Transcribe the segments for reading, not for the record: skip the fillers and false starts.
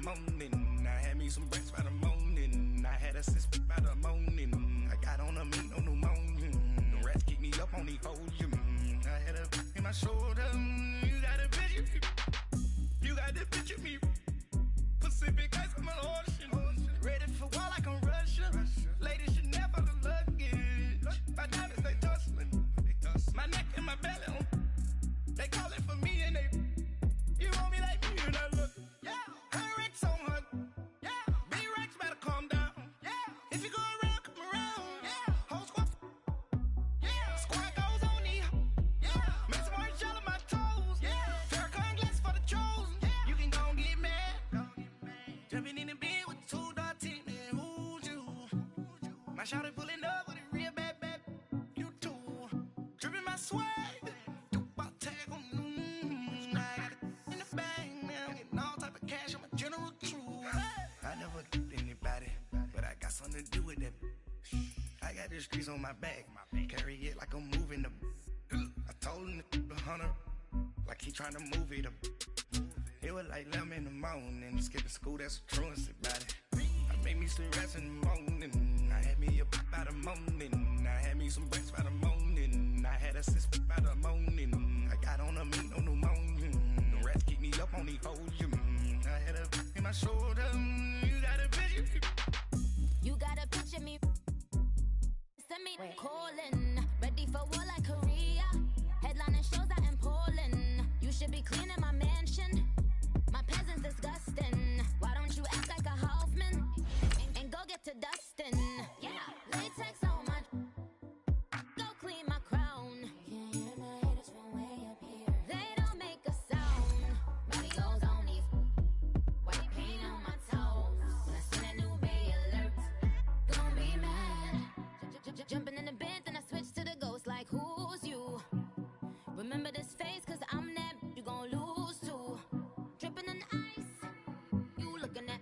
morning. I had me some breakfast by the morning. I had a six by the morning. I got on a meat, no pneumonia. The rats keep me up on the podium. I had a in my shoulder. You got a picture me. You got the picture me. Pacific ice, I'm an ocean. Ready for war like I'm Russian. Ladies should never look luggage. My diamonds, they tussling. My neck and my belly. They calling for me and they. You want me like me and I look. Yeah. Her Rex on her. Yeah. B-Rex better calm down. Yeah. If you go around, come around. Yeah. Whole squad. Yeah. Squad goes on the. Yeah. Make some orange gel on my toes. Yeah. Farrakhan glass for the chosen. Yeah. You can go and get mad. Jumping in the bed with two dark teeth, man. Who's you? My shawty pulling up with a real bad. You too. Dripping my swag. To do with that. I got the streets on my back. Carry it like I'm moving them. I told him the hunter like he trying to move it up. It was like 11 in the morning. Skipping school, that's a truancy about it. I made me some rest in the morning. I had me a pop by the morning. I had me some breakfast by the morning. I had a six by the morning. I got on a meat, no pneumonia. The rats keep me up on the podium. I had a in my shoulder. You got a picture. You gotta picture me. Send me calling. Ready for war like Korea. Headlining shows out in Poland. You should be cleaning my mansion. My peasants disgusting. Why don't you act like a Hoffman and go get to Dustin? Yeah, latex on my. Go clean my crown. Can't hear my haters from way up here. They don't make a sound. Body goes on these. White paint on my toes. When I see that new bay alert. Gonna be mad. Jumping in the bed, then I switch to the ghost like who's you? Remember this face, cause I'm that you gon' lose too. Dripping in ice, you looking at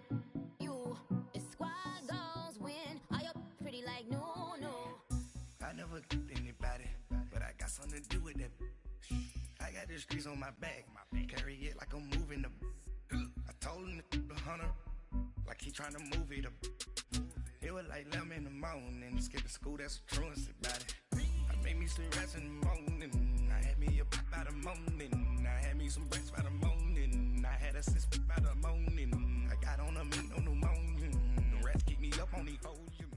you. It's squad goals win. Are you pretty like no? I never did anybody, but I got something to do with that. I got the streets on my back. Carry it like I'm moving them. I told him the hunter like he trying to move it up. It was like 11 in the morning. Skipping school, that's a truancy about it. I made me some rest in the morning. I had me a pop by the morning. I had me some breakfast by the morning. I had a six by the morning. I got on a meat, no pneumonia. The rats keep me up on the podium.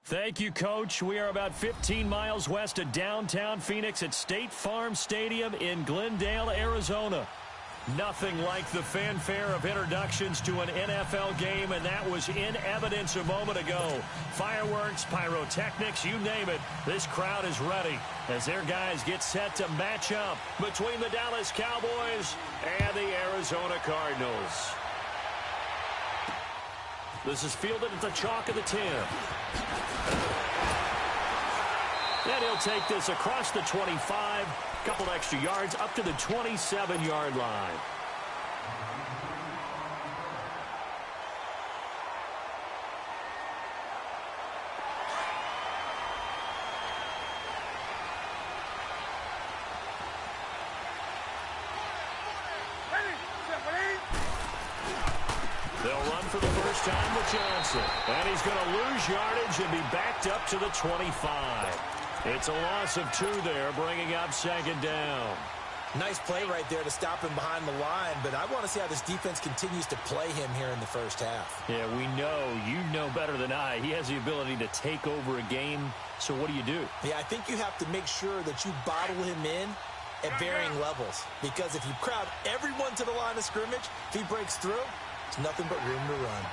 Thank you, Coach. We are about 15 miles west of downtown Phoenix at State Farm Stadium in Glendale, Arizona. Nothing like the fanfare of introductions to an NFL game, and that was in evidence a moment ago. Fireworks, pyrotechnics, you name it. This crowd is ready as their guys get set to match up between the Dallas Cowboys and the Arizona Cardinals. This is fielded at the chalk of the 10. And he'll take this across the 25. Couple extra yards up to the 27-yard line. They'll run for the first time with Johnson. And he's going to lose yardage and be backed up to the 25. It's a loss of 2 there, bringing up second down. Nice play right there to stop him behind the line, but I want to see how this defense continues to play him here in the first half. Yeah, we know. You know better than I. He has the ability to take over a game, so what do you do? Yeah, I think you have to make sure that you bottle him in at varying levels, because if you crowd everyone to the line of scrimmage, if he breaks through, it's nothing but room to run.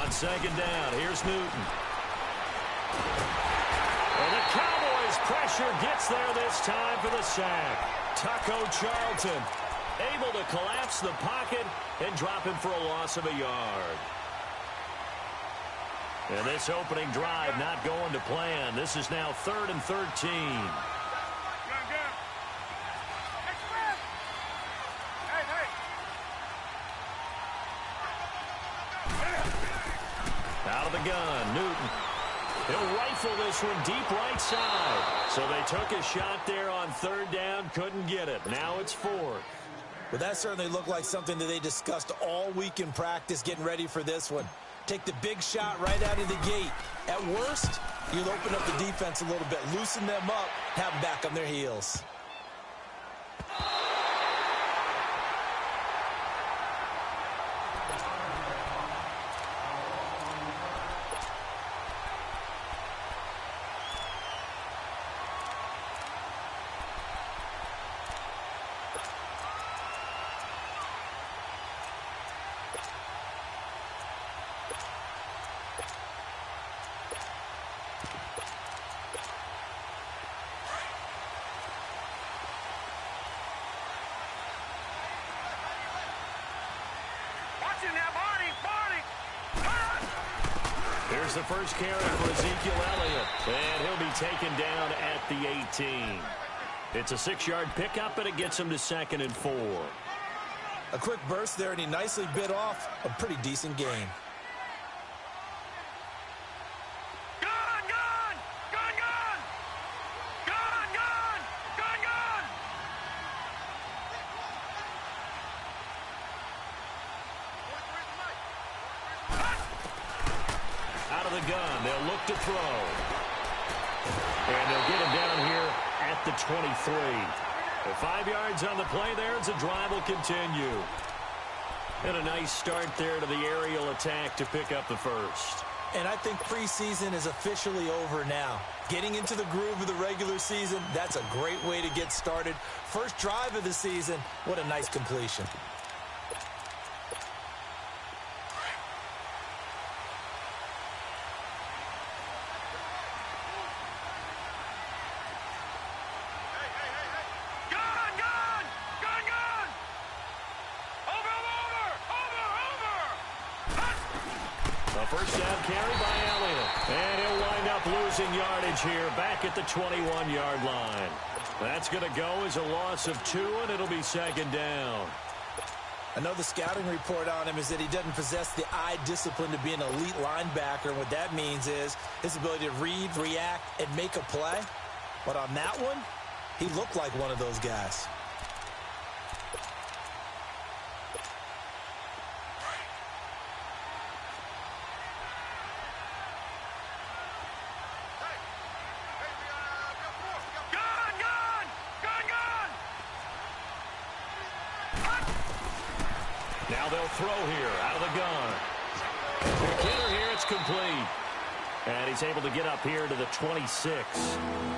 On second down, here's Newton. And the Cowboys pressure gets there this time for the sack. Taco Charlton able to collapse the pocket and drop him for a loss of a yard. And this opening drive not going to plan. This is now 3rd and 13. Out of the gun, Newton. He'll rifle this one deep right side. So they took a shot there on 3rd down, couldn't get it. Now it's 4th. Well, that certainly looked like something that they discussed all week in practice getting ready for this one. Take the big shot right out of the gate. At worst, you'll open up the defense a little bit, loosen them up, have them back on their heels. Here's the first carry for Ezekiel Elliott, and he'll be taken down at the 18. It's a 6-yard pickup, and it gets him to 2nd and 4. A quick burst there, and he nicely bit off a pretty decent gain. Gun. They'll look to throw. And they'll get him down here at the 23. The 5 yards on the play there as the drive will continue. And a nice start there to the aerial attack to pick up the first. And I think preseason is officially over now. Getting into the groove of the regular season, that's a great way to get started. First drive of the season, what a nice completion. First down carry by Elliott. And he'll wind up losing yardage here back at the 21-yard line. That's going to go as a loss of 2, and it'll be 2nd down. I know the scouting report on him is that he doesn't possess the eye discipline to be an elite linebacker. And what that means is his ability to read, react, and make a play. But on that one, he looked like one of those guys. Now they'll throw here out of the gun. The killer here, it's complete. And he's able to get up here to the 26.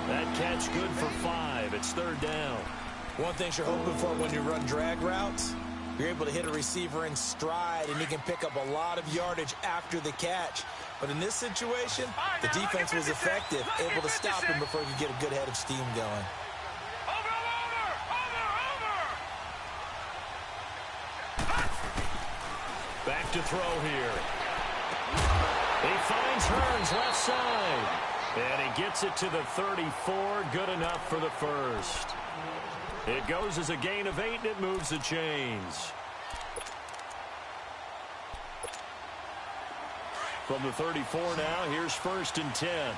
That catch good for 5. It's 3rd down. One thing you're hoping for when you run drag routes, you're able to hit a receiver in stride, and he can pick up a lot of yardage after the catch. But in this situation, the defense was effective, able to stop him before he could get a good head of steam going. Back to throw here. He finds Hearns left side. And he gets it to the 34. Good enough for the first. It goes as a gain of 8, and it moves the chains. From the 34 now, here's 1st and 10.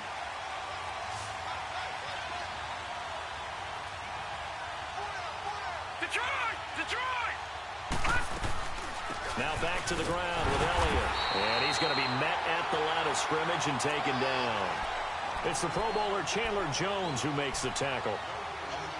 Now back to the ground with Elliott. And he's going to be met at the line of scrimmage and taken down. It's the Pro Bowler Chandler Jones who makes the tackle.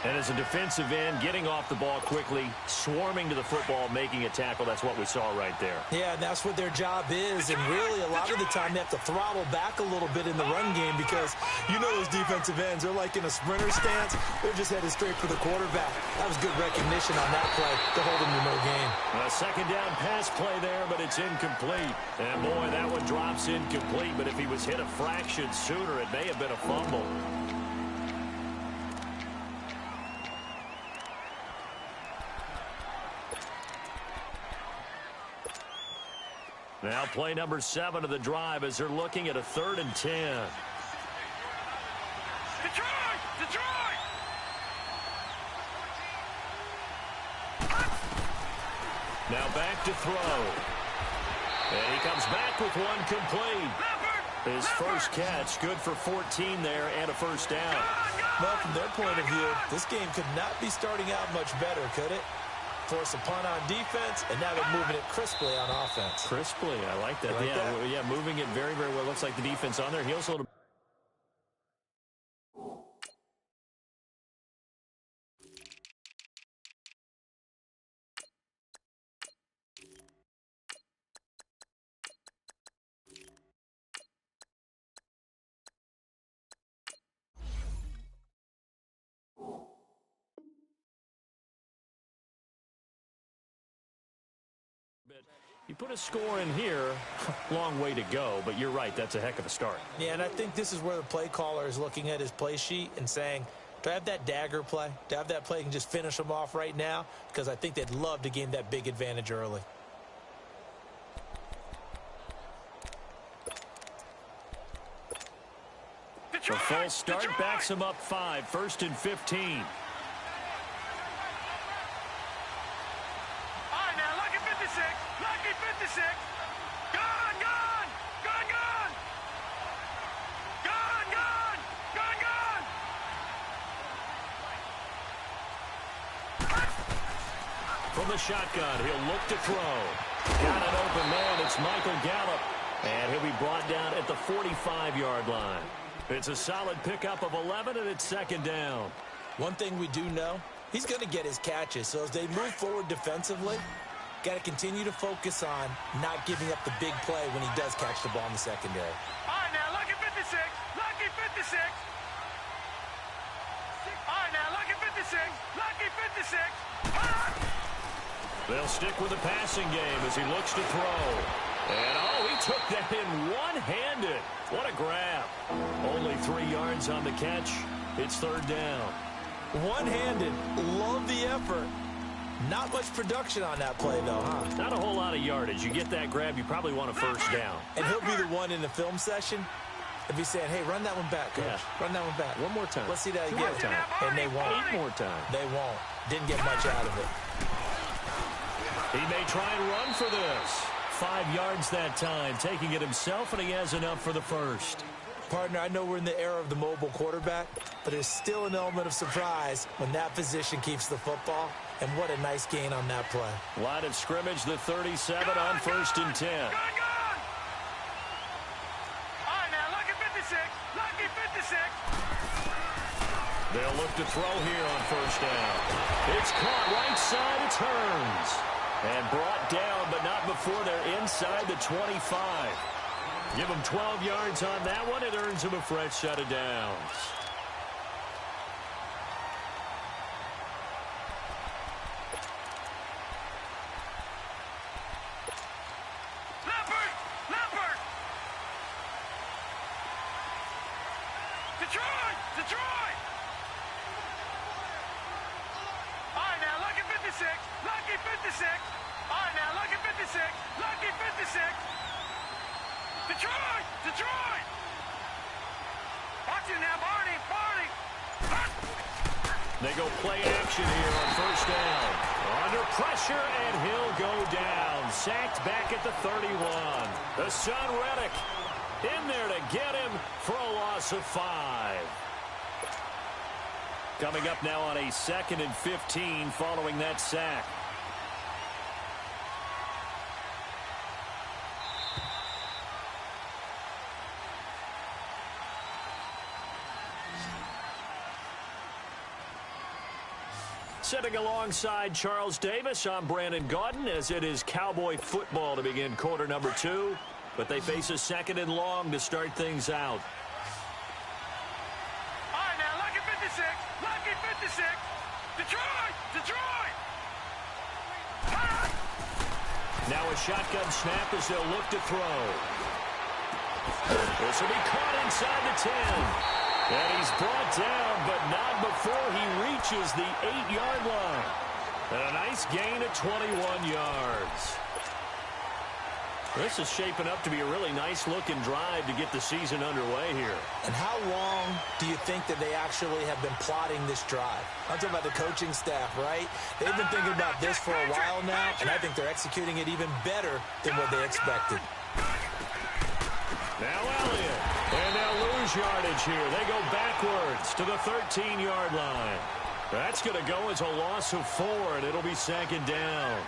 And as a defensive end, getting off the ball quickly, swarming to the football, making a tackle, that's what we saw right there. Yeah, and that's what their job is. And really, a lot of the time, they have to throttle back a little bit in the run game because you know those defensive ends, they're like in a sprinter stance. They're just headed straight for the quarterback. That was good recognition on that play to hold him to no gain. A 2nd down pass play there, but it's incomplete. And, boy, that one drops incomplete. But if he was hit a fraction sooner, it may have been a fumble. Now play number 7 of the drive as they're looking at a 3rd and 10. Detroit! Now back to throw. And he comes back with one complete. His first catch, good for 14 there and a first down. Well, from their point of view, this game could not be starting out much better, could it? force a punt on defense, and now they're moving it crisply on offense. Crisply, I like that. Yeah, moving it very, very well. Looks like the defense on their heels a little. You put a score in here, long way to go, but you're right, that's a heck of a start. Yeah, and I think this is where the play caller is looking at his play sheet and saying, do I have that dagger play? Do I have that play and just finish them off right now? Because I think they'd love to gain that big advantage early. The full start backs him up 5, 1st and 15. From the shotgun, he'll look to throw. Got an open man. It's Michael Gallup. And he'll be brought down at the 45-yard line. It's a solid pickup of 11, and it's 2nd down. One thing we do know, he's going to get his catches. So as they move forward defensively, got to continue to focus on not giving up the big play when he does catch the ball in the secondary. All right, now, lucky 56. Lucky 56. All right, now, lucky 56. Lucky 56. They'll stick with the passing game as he looks to throw. And, he took that in one-handed. What a grab. Only 3 yards on the catch. It's 3rd down. One-handed. Love the effort. Not much production on that play, though, huh? Not a whole lot of yardage. You get that grab, you probably want a 1st down. And he'll be the one in the film session if he's saying, hey, run that one back, coach. Yeah. Run that one back. One more time. Let's see that again. 1 more time. And they won't. 8 more times. They won't. Didn't get much out of it. He may try and run for this. 5 yards that time, taking it himself, and he has enough for the 1st. Partner, I know we're in the era of the mobile quarterback, but there's still an element of surprise when that position keeps the football, and what a nice gain on that play. Line of scrimmage, the 37 on 1st and 10. All right, now, lucky 56. Lucky 56. They'll look to throw here on 1st down. It's caught right side, it turns. And brought down, but not before they're inside the 25. Give him 12 yards on that one. It earns him a fresh set of downs. Leopard! Detroit! All right, now, lucky 56. Lucky 56. All right, now, lucky 56. Lucky 56. Detroit! Watch it now, Barney! They go play action here on 1st down. Under pressure, and he'll go down. Sacked back at the 31. The son Reddick in there to get him for a loss of 5. Coming up now on a 2nd and 15 following that sack. Sitting alongside Charles Davis, I'm Brandon Gaudin, as it is Cowboy football to begin quarter number 2. But they face a 2nd and long to start things out. All right, now, lucky 56. Lucky 56. Detroit! Now a shotgun snap as they'll look to throw. This will be caught inside the 10. And he's brought down, but not before he reaches the 8-yard line. And a nice gain of 21 yards. This is shaping up to be a really nice-looking drive to get the season underway here. And how long do you think that they actually have been plotting this drive? I'm talking about the coaching staff, right? They've been thinking about this for a while now, and I think they're executing it even better than what they expected. Now Elliott, and they'll lose yardage here. They go backwards to the 13-yard line. That's going to go as a loss of 4, and it'll be 2nd down.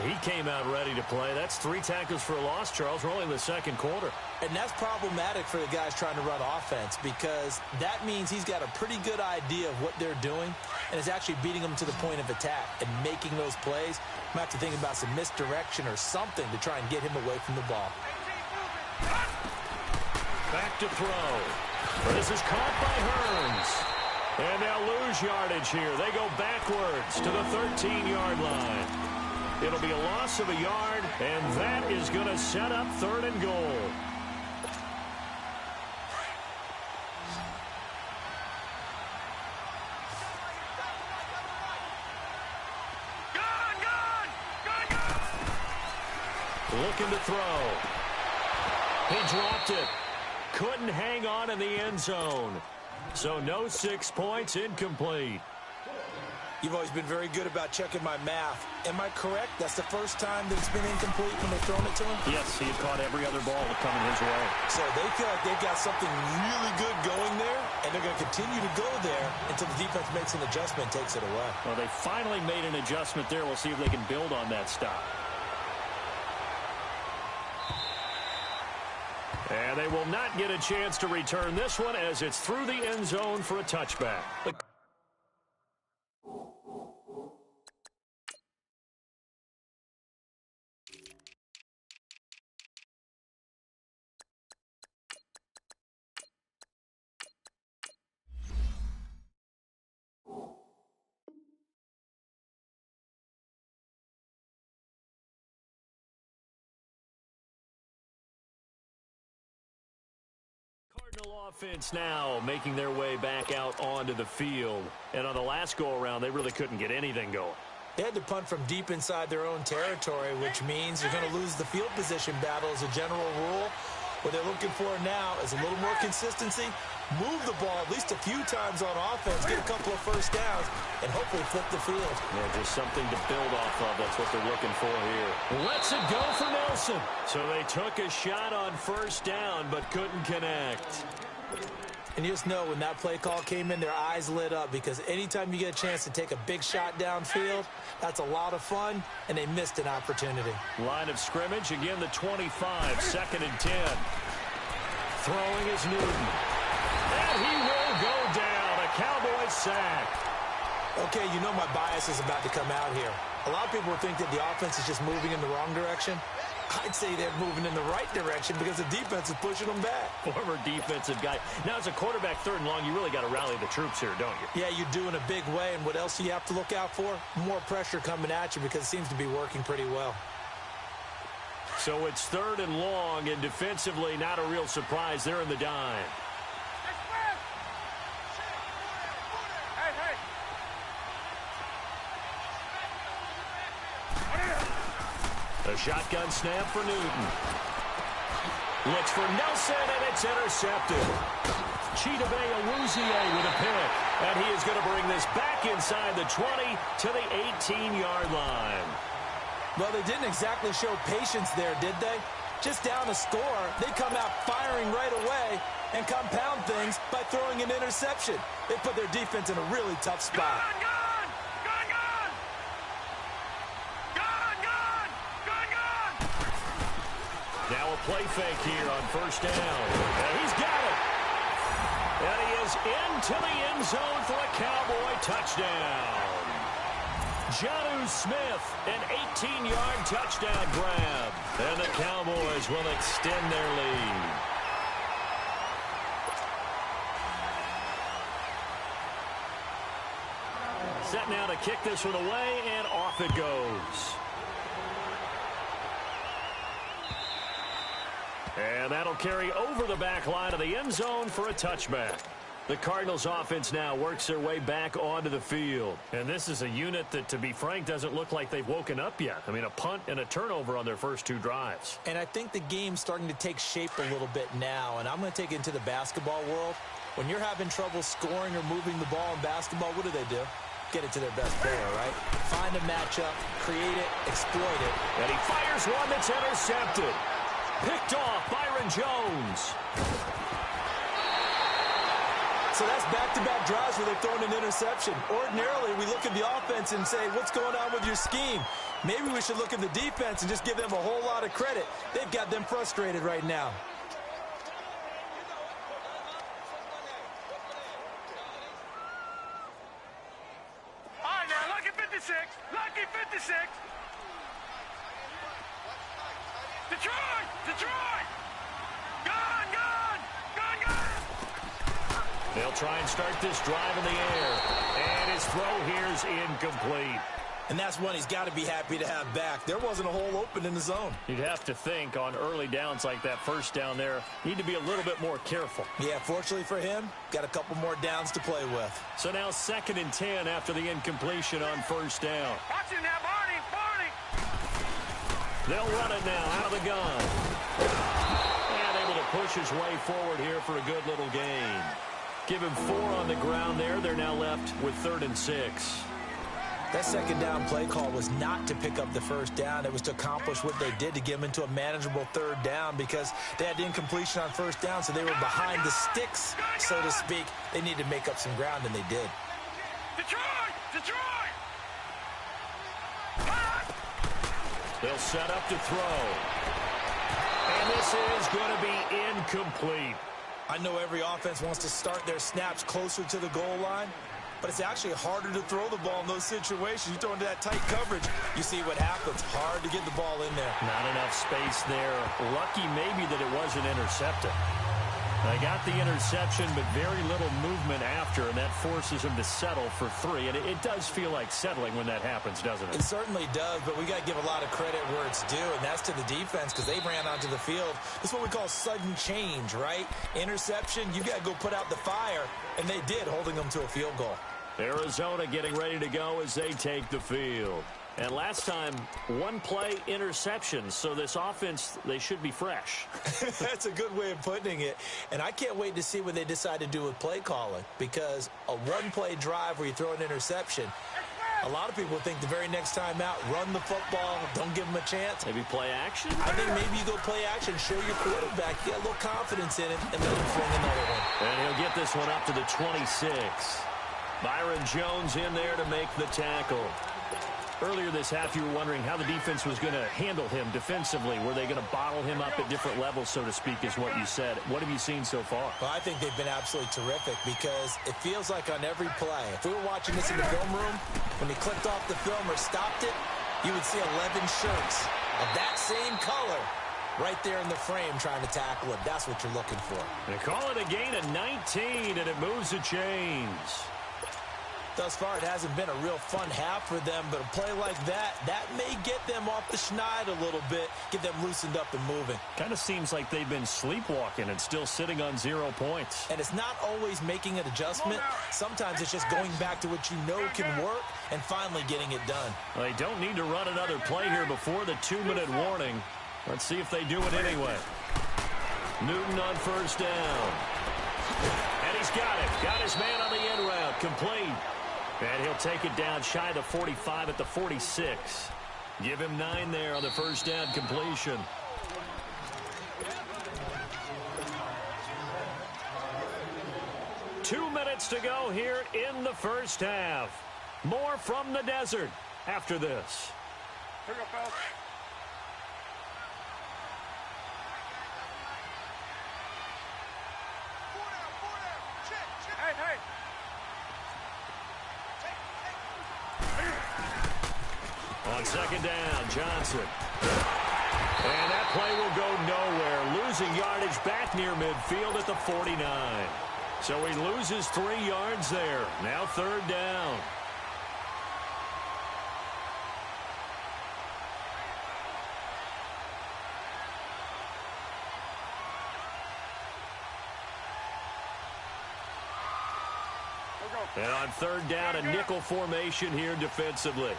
He came out ready to play. That's 3 tackles for a loss, Charles. We're only in the 2nd quarter. And that's problematic for the guys trying to run offense because that means he's got a pretty good idea of what they're doing and is actually beating them to the point of attack and making those plays. Might have to think about some misdirection or something to try and get him away from the ball. Back to throw. This is caught by Hearns. And they'll lose yardage here. They go backwards to the 13-yard line. It'll be a loss of a yard, and that is going to set up 3rd and goal. Looking to throw. He dropped it. Couldn't hang on in the end zone. So no 6 points, incomplete. You've always been very good about checking my math. Am I correct? That's the first time that it's been incomplete when they've thrown it to him? Yes, he had caught every other ball coming his way. So they feel like they've got something really good going there, and they're going to continue to go there until the defense makes an adjustment and takes it away. Well, they finally made an adjustment there. We'll see if they can build on that stop. And they will not get a chance to return this one as it's through the end zone for a touchback. Cardinal offense now making their way back out onto the field. And on the last go-around, they really couldn't get anything going. They had to punt from deep inside their own territory, which means you're going to lose the field position battle as a general rule. What they're looking for now is a little more consistency, move the ball at least a few times on offense, get a couple of first downs, and hopefully flip the field. Yeah, just something to build off of. That's what they're looking for here. Lets it go for Nelson. So they took a shot on first down, but couldn't connect. And you just know when that play call came in, their eyes lit up because anytime you get a chance to take a big shot downfield, that's a lot of fun, and they missed an opportunity. Line of scrimmage, again the 25, 2nd and 10. Throwing is Newton. And he will go down, a Cowboy sack. Okay, you know my bias is about to come out here. A lot of people would think that the offense is just moving in the wrong direction. I'd say they're moving in the right direction because the defense is pushing them back. Former defensive guy. Now, as a quarterback 3rd and long, you really got to rally the troops here, don't you? Yeah, you do in a big way. And what else do you have to look out for? More pressure coming at you because it seems to be working pretty well. So it's 3rd and long, and defensively, not a real surprise. They're in the dime. A shotgun snap for Newton. Looks for Nelson, and it's intercepted. Chidobe Awuzie with a pick. And he is going to bring this back inside the 20 to the 18-yard line. Well, they didn't exactly show patience there, did they? Just down a score, they come out firing right away and compound things by throwing an interception. They put their defense in a really tough spot. Now a play fake here on first down. And he's got it. And he is into the end zone for a Cowboy touchdown. Jonnu Smith, an 18-yard touchdown grab. And the Cowboys will extend their lead. Set now to kick this one away, and off it goes. And that'll carry over the back line of the end zone for a touchback. The Cardinals offense now works their way back onto the field. And this is a unit that, to be frank, doesn't look like they've woken up yet. I mean, a punt and a turnover on their first 2 drives. And I think the game's starting to take shape a little bit now. And I'm going to take it into the basketball world. When you're having trouble scoring or moving the ball in basketball, what do? Get it to their best player, right? Find a matchup, create it, exploit it. And he fires one that's intercepted. Picked off Byron Jones. So that's back-to-back drives where they've thrown an interception. Ordinarily, we look at the offense and say, what's going on with your scheme? Maybe we should look at the defense and just give them a whole lot of credit. They've got them frustrated right now. All right, now, lucky 56. Lucky 56. Detroit! Detroit! Gone, gone! Gone, gone! They'll try and start this drive in the air. And his throw here's incomplete. And that's one he's got to be happy to have back. There wasn't a hole open in the zone. You'd have to think on early downs like that first down there, need to be a little bit more careful. Yeah, fortunately for him, got a couple more downs to play with. So now 2nd and 10 after the incompletion on first down. Watch it now, Barney! Barney! They'll run it now out of the gun. And able to push his way forward here for a good little gain. Give him 4 on the ground there. They're now left with 3rd and 6. That second down play call was not to pick up the first down. It was to accomplish what they did to get them into a manageable 3rd down because they had incompletion on first down, so they were behind the sticks, so to speak. They needed to make up some ground, and they did. Detroit! Detroit! They'll set up to throw. And this is going to be incomplete. I know every offense wants to start their snaps closer to the goal line, but it's actually harder to throw the ball in those situations. You throw into that tight coverage, you see what happens. Hard to get the ball in there. Not enough space there. Lucky maybe that it wasn't intercepted. They got the interception, but very little movement after, and that forces them to settle for 3. And it does feel like settling when that happens, doesn't it? It certainly does, but we got to give a lot of credit where it's due, and that's to the defense because they ran onto the field. This is what we call sudden change, right? Interception, you got to go put out the fire, and they did, holding them to a field goal. Arizona getting ready to go as they take the field. And last time, 1-play interception, so this offense, they should be fresh. That's a good way of putting it. And I can't wait to see what they decide to do with play calling, because a 1-play drive where you throw an interception, a lot of people think the very next time out, run the football, don't give them a chance. Maybe play action? I think maybe you go play action, show your quarterback, get a little confidence in it, and let him fling another one. And he'll get this one up to the 26. Byron Jones in there to make the tackle. Earlier this half, you were wondering how the defense was going to handle him defensively. Were they going to bottle him up at different levels, so to speak, is what you said. What have you seen so far? Well, I think they've been absolutely terrific because it feels like on every play, if we were watching this in the film room, when he clicked off the film or stopped it, you would see 11 shirts of that same color right there in the frame trying to tackle him. That's what you're looking for. They call it a gain of 19, and it moves the chains. Thus far, it hasn't been a real fun half for them, but a play like that may get them off the schneid a little bit, get them loosened up and moving. Kind of seems like they've been sleepwalking and still sitting on 0 points. And it's not always making an adjustment. Sometimes it's just going back to what you know can work and finally getting it done. Well, they don't need to run another play here before the 2-minute warning. Let's see if they do it anyway. Newton on first down. And he's got it. Got his man on the end route. Complete. And he'll take it down shy of the 45 at the 46. Give him 9 there on the first down completion. Two minutes to go here in the first half. More from the desert after this. Here we go, fellas. Hey, hey. On second down, Johnson. And that play will go nowhere. Losing yardage back near midfield at the 49. So he loses 3 yards there. Now third down. And on third down, a nickel formation here defensively.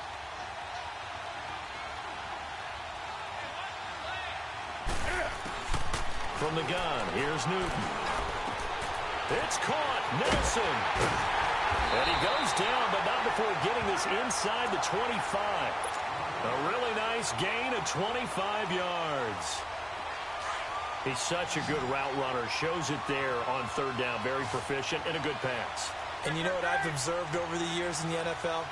From the gun, here's Newton. It's caught, Nelson. And he goes down, but not before getting this inside the 25. A really nice gain of 25 yards. He's such a good route runner. Shows it there on third down. Very proficient and a good pass. And you know what I've observed over the years in the NFL?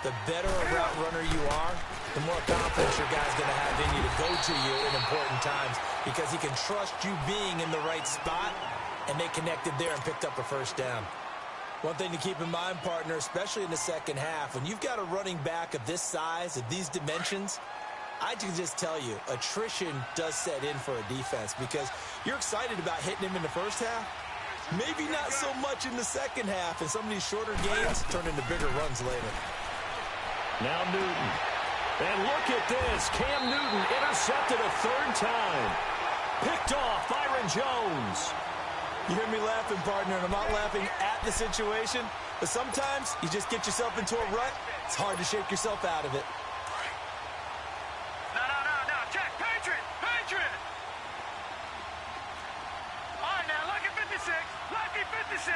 The better a route runner you are, the more confidence your guy's going to have in you to go to you in important times because he can trust you being in the right spot, and they connected there and picked up a first down. One thing to keep in mind, partner, especially in the second half, when you've got a running back of this size, of these dimensions, I can just tell you, attrition does set in for a defense because you're excited about hitting him in the first half. Maybe not so much in the second half, and some of these shorter gains turn into bigger runs later. Now Newton. And look at this. Cam Newton intercepted a third time. Picked off Byron Jones. You hear me laughing, partner, and I'm not laughing at the situation, but sometimes you just get yourself into a rut. It's hard to shake yourself out of it. No. Check. Patriot. All right, now, lucky 56. Lucky 56.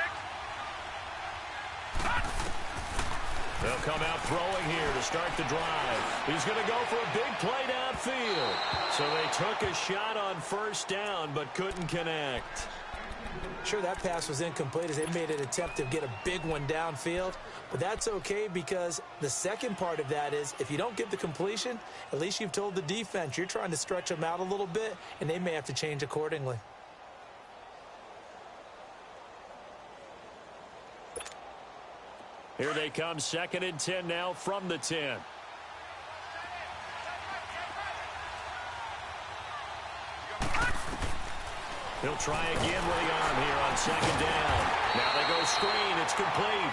They'll come out throwing here to start the drive. He's going to go for a big play downfield. So they took a shot on first down but couldn't connect. Sure, that pass was incomplete as they made an attempt to get a big one downfield. But that's okay because the second part of that is if you don't get the completion, at least you've told the defense you're trying to stretch them out a little bit, and they may have to change accordingly. Here they come, 2nd and 10 now from the 10. He'll try again with the arm here on 2nd down. Now they go screen. It's complete.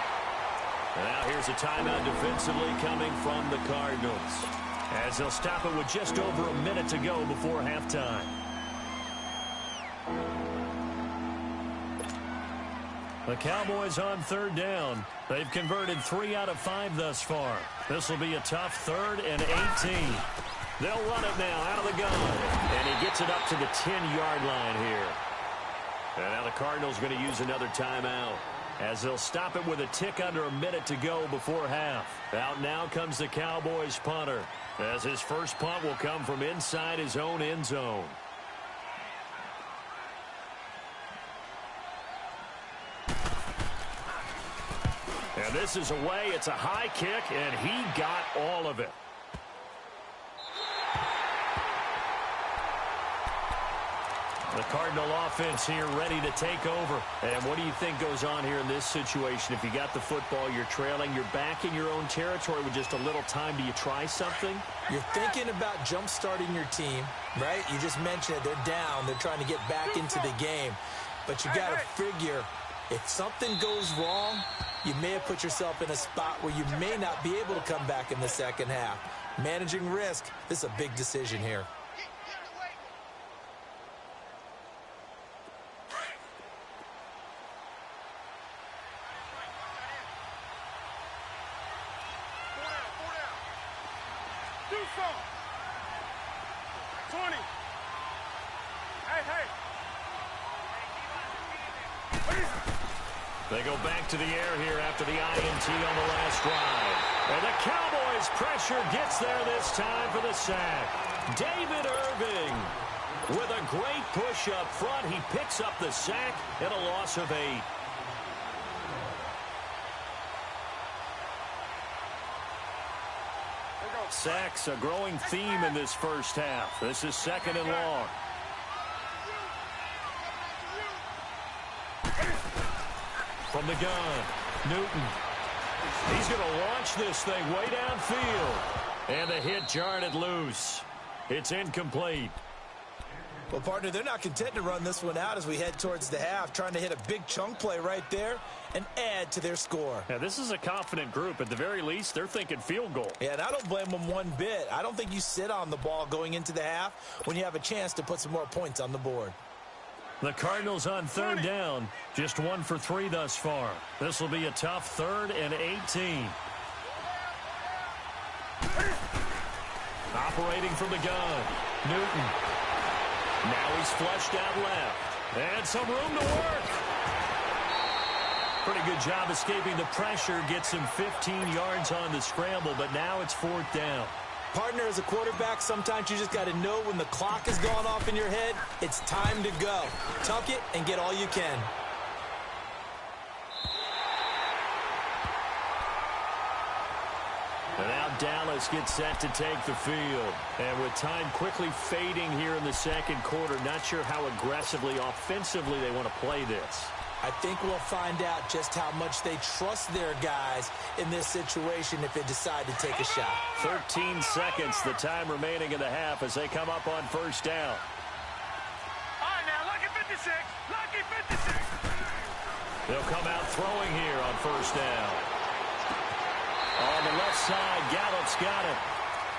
And now here's a timeout defensively coming from the Cardinals, as they'll stop it with just over a minute to go before halftime. The Cowboys on 3rd down. They've converted 3 out of 5 thus far. This will be a tough 3rd and 18. They'll run it now out of the gun. And he gets it up to the 10-yard line here. And now the Cardinals going to use another timeout, as they'll stop it with a tick under a minute to go before half. Out now comes the Cowboys punter, as his first punt will come from inside his own end zone. And this is away. It's a high kick, and he got all of it. The Cardinal offense here ready to take over. And what do you think goes on here in this situation? If you got the football, you're trailing, you're back in your own territory with just a little time. Do you try something? You're thinking about jump-starting your team, right? You just mentioned it. They're down. They're trying to get back into the game. But you got to figure, if something goes wrong, you may have put yourself in a spot where you may not be able to come back in the second half. Managing risk, this is a big decision here. Do something. 20. Hey. They go back to the air here after the INT on the last drive. And the Cowboys pressure gets there this time for the sack. David Irving with a great push up front. He picks up the sack and a loss of 8. Sacks, a growing theme in this first half. This is 2nd and long. From the gun, Newton. He's going to launch this thing way downfield. And the hit jarred it loose. It's incomplete. Well, partner, they're not content to run this one out as we head towards the half, trying to hit a big chunk play right there and add to their score. Now, this is a confident group. At the very least, they're thinking field goal. Yeah, and I don't blame them one bit. I don't think you sit on the ball going into the half when you have a chance to put some more points on the board. The Cardinals on 3rd down, just 1 for 3 thus far. This will be a tough 3rd and 18. Operating from the gun, Newton. Now he's flushed out left. And some room to work. Pretty good job escaping the pressure. Gets him 15 yards on the scramble, but now it's 4th down. Partner, as a quarterback, sometimes you just got to know when the clock is going off in your head, it's time to go. Tuck it and get all you can. And now Dallas gets set to take the field. And with time quickly fading here in the second quarter, not sure how aggressively, offensively they want to play this. I think we'll find out just how much they trust their guys in this situation if they decide to take a shot. 13 seconds, the time remaining in the half as they come up on first down. All right, now, lucky 56. Lucky 56. They'll come out throwing here on first down. On the left side, Gallup's got it.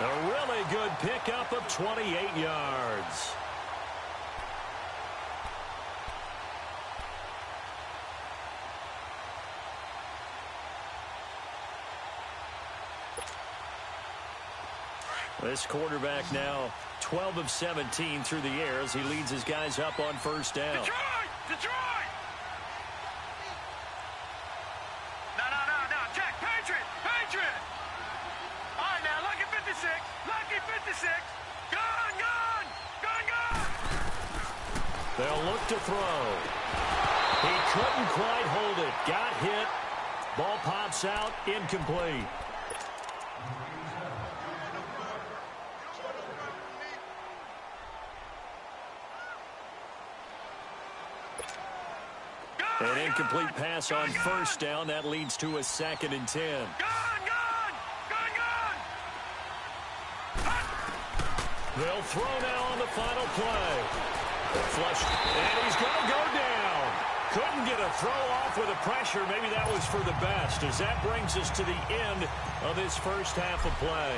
A really good pickup of 28 yards. This quarterback now 12 of 17 through the air as he leads his guys up on first down. Detroit! Detroit! No, check. Patriot! Patriot! All right, now, lucky 56. Lucky 56. Gun! They'll look to throw. He couldn't quite hold it. Got hit. Ball pops out. Incomplete. An incomplete pass on first down. That leads to a 2nd and 10. Gun! They'll throw now on the final play. Flush, and he's going to go down. Couldn't get a throw off with the pressure. Maybe that was for the best, as that brings us to the end of this first half of play.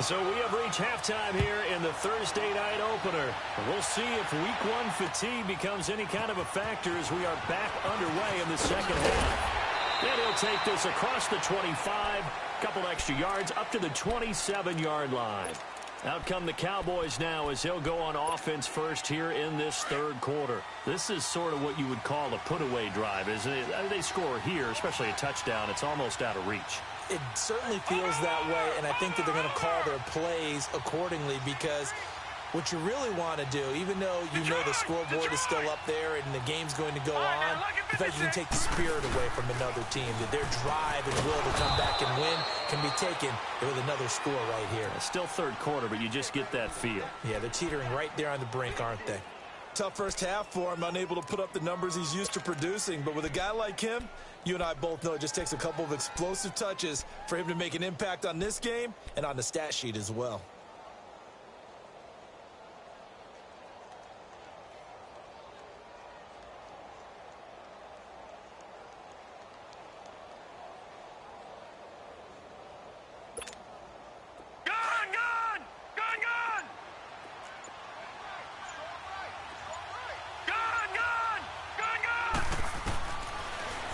So we have reached halftime here in the Thursday night opener. We'll see if week 1 fatigue becomes any kind of a factor as we are back underway in the second half. And he'll take this across the 25, couple extra yards, up to the 27-yard line. Out come the Cowboys now as they'll go on offense first here in this third quarter. This is sort of what you would call a put-away drive, isn't it? They score here, especially a touchdown. It's almost out of reach. It certainly feels that way, and I think that they're going to call their plays accordingly because what you really want to do, even though you know the scoreboard is still up there and the game's going to go on, the fact you can take the spirit away from another team, that their drive and will to come back and win can be taken with another score right here. It's still third quarter, but you just get that feel. Yeah, they're teetering right there on the brink, aren't they? Tough first half for him, unable to put up the numbers he's used to producing. But with a guy like him, you and I both know it just takes a couple of explosive touches for him to make an impact on this game and on the stat sheet as well.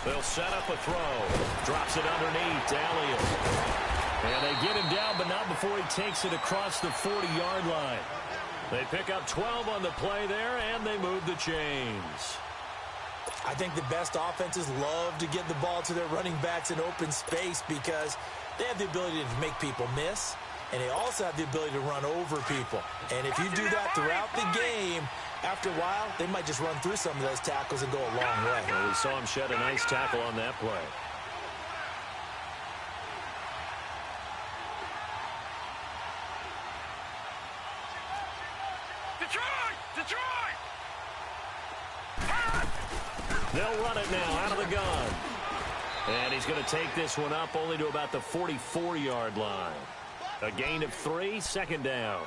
They'll set up a throw. Drops it underneath to Elliott. And they get him down, but not before he takes it across the 40-yard line. They pick up 12 on the play there, and they move the chains. I think the best offenses love to give the ball to their running backs in open space because they have the ability to make people miss, and they also have the ability to run over people. And if you do that throughout the game, after a while, they might just run through some of those tackles and go a long way. Well, we saw him shed a nice tackle on that play. Detroit! They'll run it now out of the gun. And he's going to take this one up only to about the 44-yard line. A gain of 3, second down.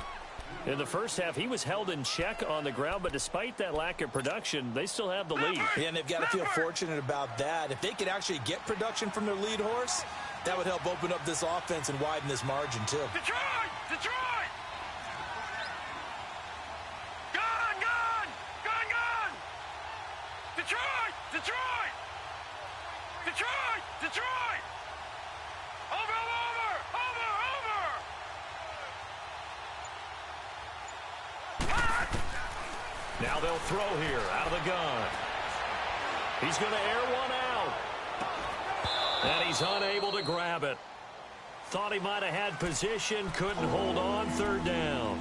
In the first half, he was held in check on the ground, but despite that lack of production, they still have the lead. Yeah, and they've got to feel fortunate about that. If they could actually get production from their lead horse, that would help open up this offense and widen this margin, too. Detroit! Detroit! Over! Now they'll throw here out of the gun. He's going to air one out. And he's unable to grab it. Thought he might have had position, couldn't hold on, third down.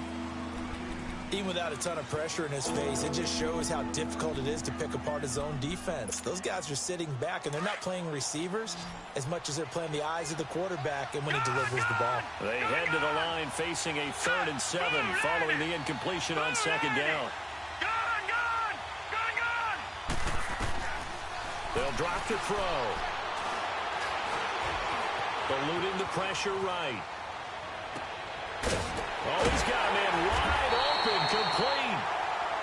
Even without a ton of pressure in his face, it just shows how difficult it is to pick apart his own defense. Those guys are sitting back, and they're not playing receivers as much as they're playing the eyes of the quarterback and when he delivers the ball. They head to the line facing a 3rd and 7 following the incompletion on 2nd down. They'll drop the throw. Eluding the pressure right. Oh, he's got a man wide open, complete.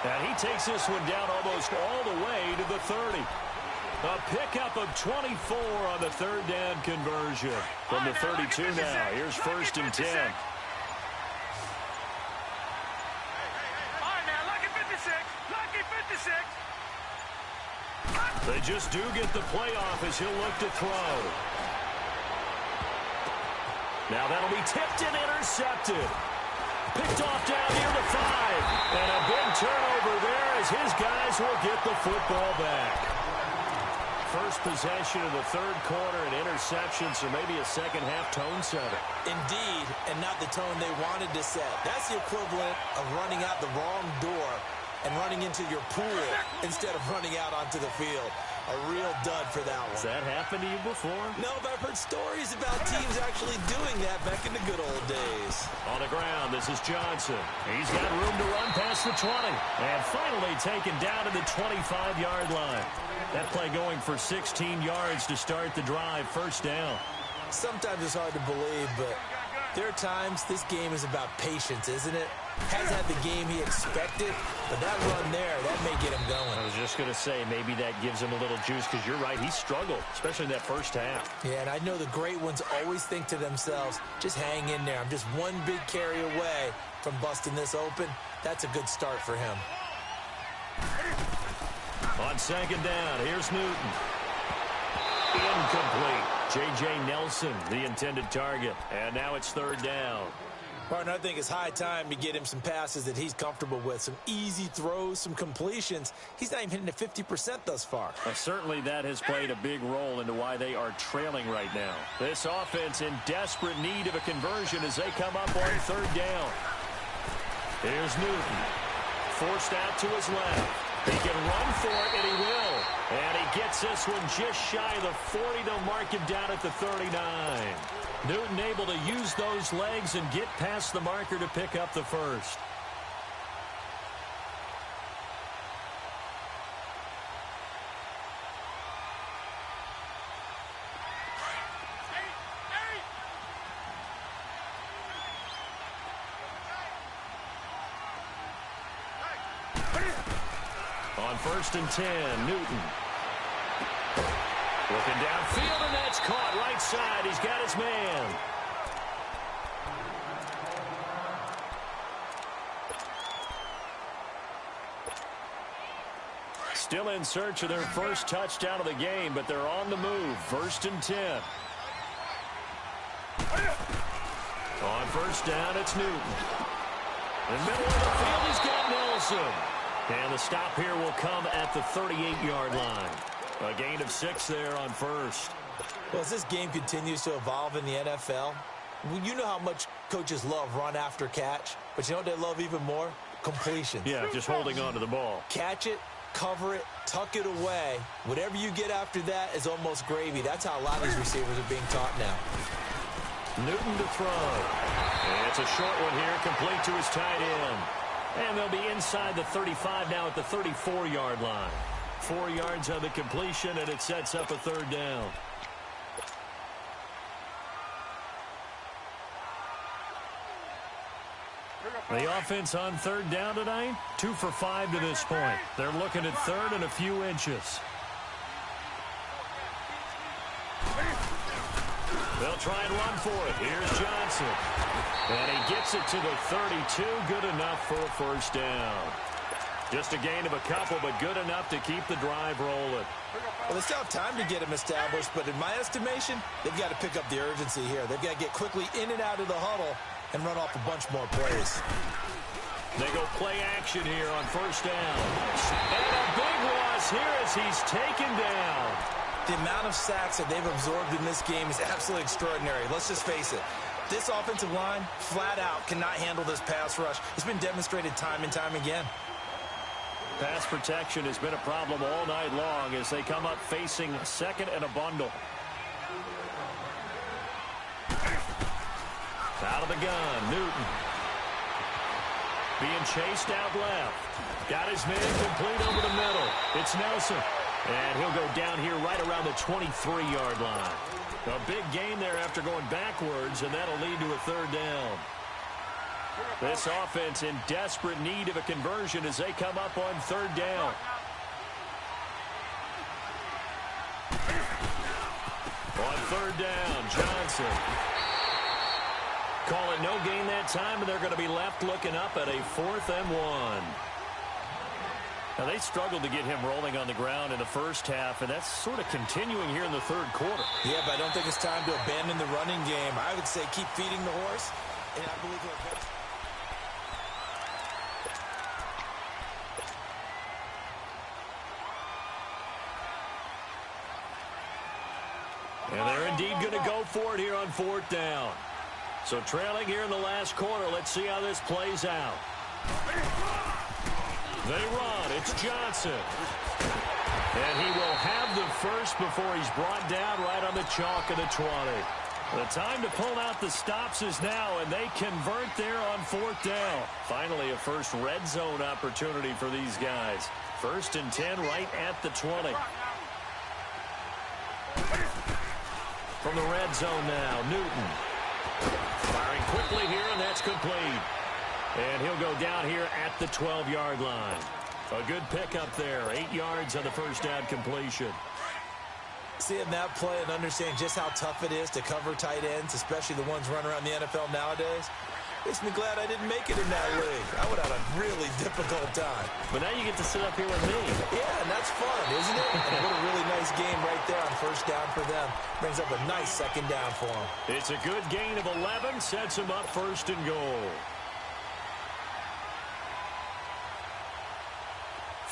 And he takes this one down almost all the way to the 30. A pickup of 24 on the 3rd down conversion. From the 32 now, here's 1st and 10. All right, now, lucky 56. Lucky 56. They just do get the playoff as he'll look to throw. Now that'll be tipped and intercepted. Picked off down near the 5. And a big turnover there as his guys will get the football back. First possession of the 3rd quarter and interceptions, or maybe a second-half tone setter. Indeed, and not the tone they wanted to set. That's the equivalent of running out the wrong door and running into your pool instead of running out onto the field. A real dud for that one. Has that happened to you before? No, but I've heard stories about teams actually doing that back in the good old days. On the ground, this is Johnson. He's got room to run past the 20. And finally taken down to the 25-yard line. That play going for 16 yards to start the drive, 1st down. Sometimes it's hard to believe, but there are times this game is about patience, isn't it? Has had the game he expected, but that run there, that may get him going. I was just going to say, maybe that gives him a little juice, because you're right, he struggled, especially in that 1st half. Yeah, and I know the great ones always think to themselves, just hang in there. I'm just one big carry away from busting this open. That's a good start for him. On 2nd down, here's Newton. Incomplete. J.J. Nelson, the intended target. And now it's 3rd down. Partner, I think it's high time to get him some passes that he's comfortable with. Some easy throws, some completions. He's not even hitting at 50% thus far. Certainly that has played a big role into why they are trailing right now. This offense in desperate need of a conversion as they come up on 3rd down. Here's Newton. Forced out to his left. He can run for it, and he will. And he gets this one just shy of the 40. They'll mark him down at the 39. Newton able to use those legs and get past the marker to pick up the 1st. On 1st and 10, Newton. Looking downfield, and that's caught right side. He's got his man. Still in search of their first touchdown of the game, but they're on the move. 1st and 10. On 1st down, it's Newton. In the middle of the field, he's got Nelson. And the stop here will come at the 38-yard line. A gain of 6 there on 1st. Well, as this game continues to evolve in the NFL, you know how much coaches love run after catch, but you know what they love even more? Completions. Yeah, just holding on to the ball. Catch it, cover it, tuck it away. Whatever you get after that is almost gravy. That's how a lot of these receivers are being taught now. Newton to throw. And it's a short one here, complete to his tight end. And they'll be inside the 35 now at the 34-yard line. 4 yards on the completion, and it sets up a 3rd down. The offense on 3rd down tonight, 2 for 5 to this point. They're looking at 3rd and a few inches. They'll try and run for it. Here's Johnson. And he gets it to the 32. Good enough for a 1st down. Just a gain of a couple, but good enough to keep the drive rolling. Well, they still have time to get him established, but in my estimation, they've got to pick up the urgency here. They've got to get quickly in and out of the huddle and run off a bunch more plays. They go play action here on 1st down. And a big loss here as he's taken down. The amount of sacks that they've absorbed in this game is absolutely extraordinary. Let's just face it. This offensive line, flat out, cannot handle this pass rush. It's been demonstrated time and time again. Pass protection has been a problem all night long as they come up facing second and a bundle. Out of the gun, Newton. Being chased out left. Got his man complete over the middle. It's Nelson. And he'll go down here right around the 23-yard line. A big gain there after going backwards, and that'll lead to a third down. This offense in desperate need of a conversion as they come up on third down. On third down, Johnson. Call it no gain that time, and they're going to be left looking up at a 4th and 1. Now, they struggled to get him rolling on the ground in the first half, and that's sort of continuing here in the third quarter. Yeah, but I don't think it's time to abandon the running game. I would say keep feeding the horse, and I believe and they're indeed going to go for it here on 4th down. So trailing here in the last quarter, let's see how this plays out. They run. It's Johnson. And he will have the first before he's brought down right on the chalk of the 20. The time to pull out the stops is now, and they convert there on 4th down. Finally, a first red zone opportunity for these guys. 1st and 10 right at the 20. From the red zone now, Newton. Firing quickly here, and that's complete. And he'll go down here at the 12-yard line. A good pickup there. 8 yards on the first down completion. Seeing that play and understanding just how tough it is to cover tight ends, especially the ones running around the NFL nowadays, makes me glad I didn't make it in that league. I would have a really difficult time. But now you get to sit up here with me. Yeah, and that's fun, isn't it? And what a really nice game right there on first down for them. Brings up a nice second down for them. It's a good gain of 11. Sets them up 1st and goal.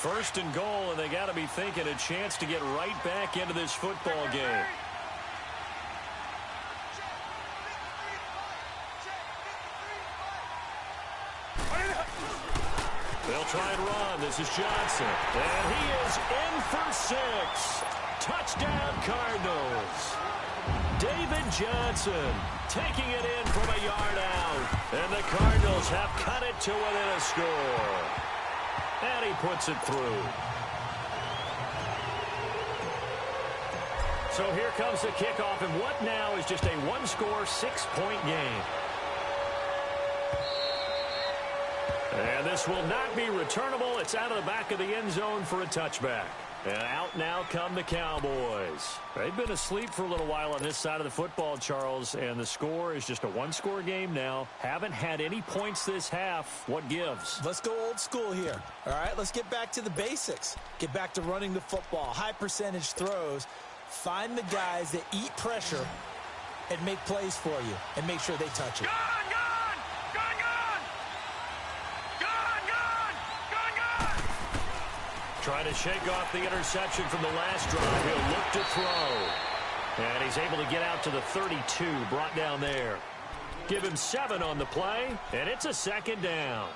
1st and goal, and they got to be thinking a chance to get right back into this football game. They'll try and run. This is Johnson. And he is in for 6. Touchdown, Cardinals. David Johnson taking it in from a yard out. And the Cardinals have cut it to within a score. And he puts it through. So here comes the kickoff, and what now is just a one-score, 6-point game. And this will not be returnable. It's out of the back of the end zone for a touchback. And out now come the Cowboys. They've been asleep for a little while on this side of the football, Charles, and the score is just a one-score game now. Haven't had any points this half. What gives? Let's go old school here. All right, let's get back to the basics. Get back to running the football, high percentage throws. Find the guys that eat pressure and make plays for you and make sure they touch it. Trying to shake off the interception from the last drive. He'll look to throw. And he's able to get out to the 32, brought down there. Give him 7 on the play, and it's a 2nd down.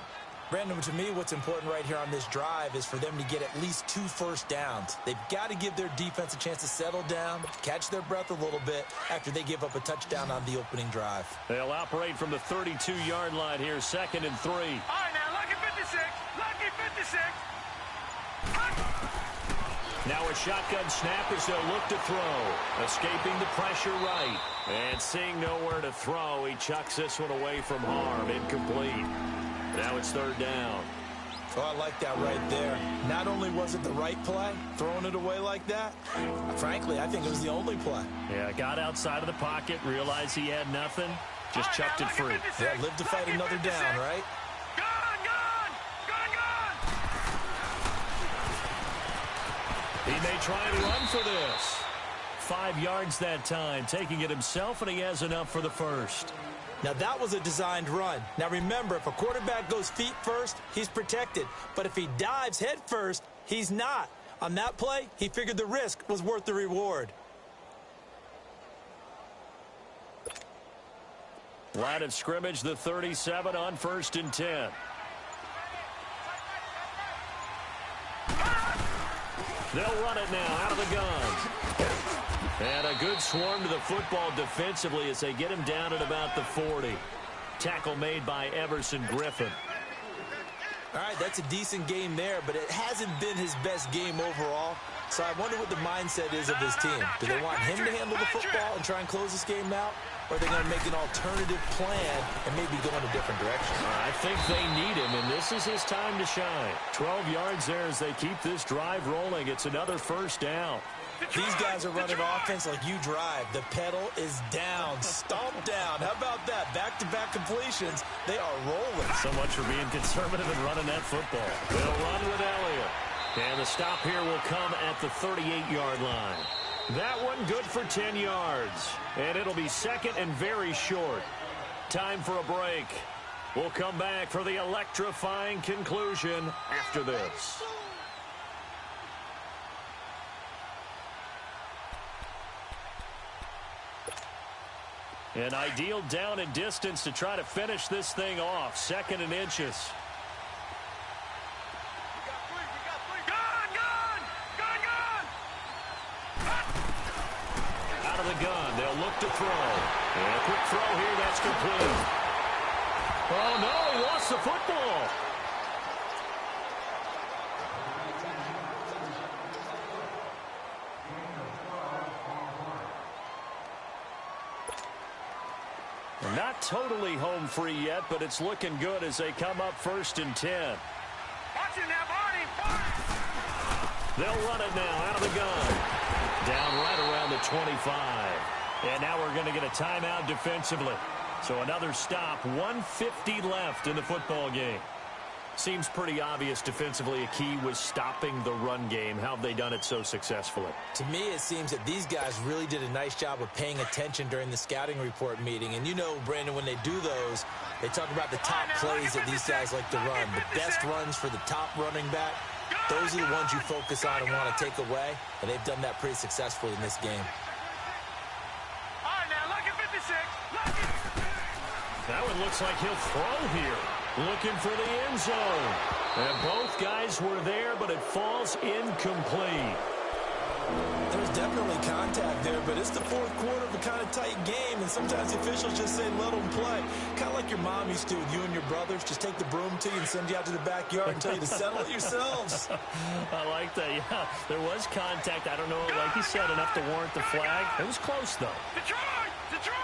Brandon, to me, what's important right here on this drive is for them to get at least 2 first downs. They've got to give their defense a chance to settle down, catch their breath a little bit after they give up a touchdown on the opening drive. They'll operate from the 32-yard line here, 2nd and 3. All right, now, lucky 56, lucky 56. Now a shotgun snap as they'll look to throw. Escaping the pressure right. And seeing nowhere to throw, he chucks this one away from harm. Incomplete. Now it's 3rd down. Oh, I like that right there. Not only was it the right play, throwing it away like that, frankly, I think it was the only play. Yeah, got outside of the pocket, realized he had nothing, just chucked it free. Yeah, live to fight another down, right? He may try and run for this. 5 yards that time, taking it himself, and he has enough for the first. Now, that was a designed run. Now, remember, if a quarterback goes feet first, he's protected. But if he dives head first, he's not. On that play, he figured the risk was worth the reward. Line of scrimmage, the 37 on 1st and 10. They'll run it now out of the gun. And a good swarm to the football defensively as they get him down at about the 40. Tackle made by Everson Griffin. All right, that's a decent game there, but it hasn't been his best game overall. So I wonder what the mindset is of his team. Do they want him to handle the football and try and close this game out? Or are they going to make an alternative plan and maybe go in a different direction? I think they need him, and this is his time to shine. 12 yards there as they keep this drive rolling. It's another first down. These guys are running offense like you drive. The pedal is down, stomped down. How about that? Back-to-back completions. They are rolling. So much for being conservative and running that football. They'll run with Elliott. And the stop here will come at the 38-yard line. That one good for 10 yards. And it'll be second and very short. Time for a break. We'll come back for the electrifying conclusion after this. An ideal down and distance to try to finish this thing off. 2nd and inches. Out of the gun. They'll look to throw. And a quick throw here. That's complete. Oh, no. He lost the football. Not totally home free yet, but it's looking good as they come up 1st and 10. Watch it now, Barney. They'll run it now out of the gun. Down right around the 25. And now we're going to get a timeout defensively. So another stop, 1:50 left in the football game. Seems pretty obvious defensively a key was stopping the run game. How have they done it so successfully? To me, it seems that these guys really did a nice job of paying attention during the scouting report meeting. And you know, Brandon, when they do those, they talk about the top plays that these guys like to run. The best runs for the top running back, those are the ones you focus on and want to take away. And they've done that pretty successfully in this game. All right, now, look at 56. Look at... That one looks like he'll throw here. Looking for the end zone. And both guys were there, but it falls incomplete. There's definitely contact there, but it's the fourth quarter of a kind of tight game, and sometimes the officials just say, let them play. Kind of like your mom used to with you and your brothers. Just take the broom to you and send you out to the backyard and tell you to settle it yourselves. I like that, yeah. There was contact. I don't know, like you said, enough to warrant the flag. It was close, though. Detroit! Detroit!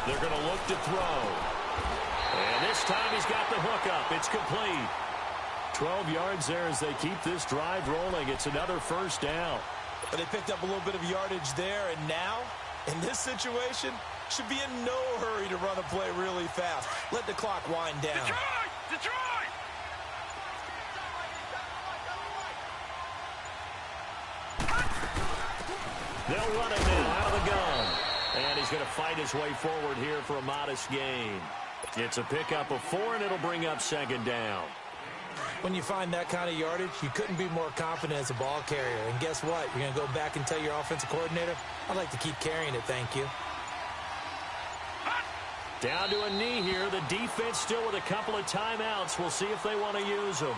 They're going to look to throw. And this time he's got the hook up. It's complete. 12 yards there as they keep this drive rolling. It's another first down. But they picked up a little bit of yardage there, and now, in this situation, should be in no hurry to run a play really fast. Let the clock wind down. Detroit! Detroit! They'll run it now out of the gun. And he's going to fight his way forward here for a modest gain. It's a pickup of 4, and it'll bring up 2nd down. When you find that kind of yardage, you couldn't be more confident as a ball carrier. And guess what? You're going to go back and tell your offensive coordinator, I'd like to keep carrying it, thank you. Down to a knee here. The defense still with a couple of timeouts. We'll see if they want to use them.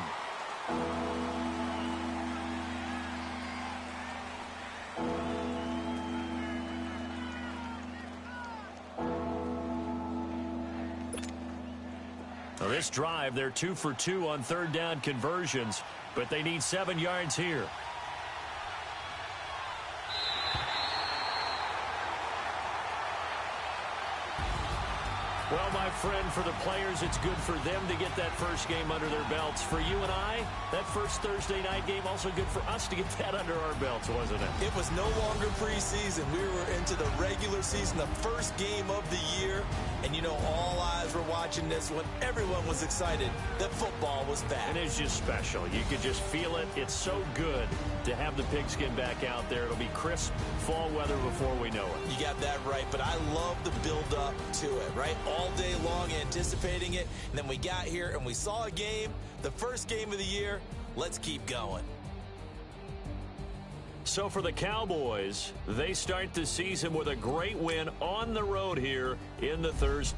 Now this drive, they're 2 for 2 on 3rd down conversions, but they need 7 yards here. Well, my friend, for the players, it's good for them to get that first game under their belts. For you and I, that first Thursday night game, also good for us to get that under our belts, wasn't it? It was no longer preseason. We were into the regular season, the first game of the year. And, you know, all eyes were watching this when everyone was excited that football was back. And it's just special. You could just feel it. It's so good to have the pigskin back out there. It'll be crisp fall weather before we know it. You got that right, but I love the build-up to it, right? All all day long anticipating it. And then we got here and we saw a game, the first game of the year. Let's keep going. So for the Cowboys, they start the season with a great win on the road here in the Thursday.